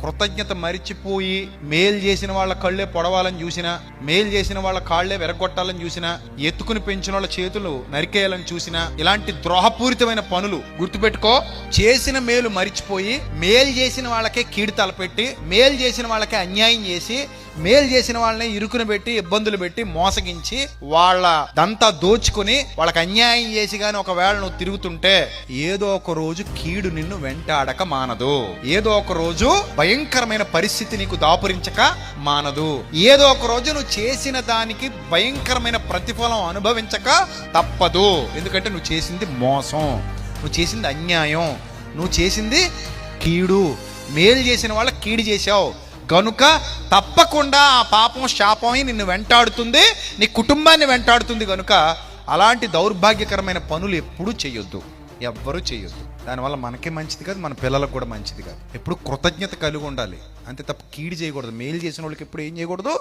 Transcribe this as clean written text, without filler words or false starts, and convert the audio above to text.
కృతజ్ఞత మరిచిపోయి మేలు చేసిన వాళ్ళ కళ్ళే పొడవాలని చూసినా, మేలు చేసిన వాళ్ళ కాళ్లే వెరగొట్టాలని చూసినా, ఎత్తుకుని పెంచిన వాళ్ళ చేతులు నరికేయాలని చూసినా, ఇలాంటి ద్రోహపూరితమైన పనులు గుర్తుపెట్టుకో. చేసిన మేలు మరిచిపోయి మేలు చేసిన వాళ్ళకే కీడు తలపెట్టి, మేలు చేసిన వాళ్ళకే అన్యాయం చేసి, మేలు చేసిన వాళ్ళని ఇరుకున పెట్టి, ఇబ్బందులు పెట్టి, మోసగించి, వాళ్ళ దంతా దోచుకుని వాళ్ళకి అన్యాయం చేసి గాని ఒకవేళ నువ్వు తిరుగుతుంటే ఏదో ఒక రోజు కీడు నిన్ను వెంటాడక మానదు. ఏదో ఒక రోజు భయంకరమైన పరిస్థితి నీకు దాపురించక మానదు. ఏదో ఒక రోజు నువ్వు చేసిన దానికి భయంకరమైన ప్రతిఫలం అనుభవించక తప్పదు. ఎందుకంటే నువ్వు చేసింది మోసం, నువ్వు చేసింది అన్యాయం, నువ్వు చేసింది కీడు. మేలు చేసిన వాళ్ళకి కీడు చేశావు కనుక తప్పకుండా ఆ పాపం శాపం నిన్ను వెంటాడుతుంది, నీ కుటుంబాన్ని వెంటాడుతుంది. కనుక అలాంటి దౌర్భాగ్యకరమైన పనులు ఎప్పుడూ చేయొద్దు, ఎవ్వరూ చేయొద్దు. దానివల్ల మనకే మంచిది కాదు, మన పిల్లలకు కూడా మంచిది కాదు. ఎప్పుడు కృతజ్ఞత కలిగి ఉండాలి అంతే తప్ప కీడు చేయకూడదు. మేలు చేసిన వాళ్ళకి ఎప్పుడు ఏం చేయకూడదు,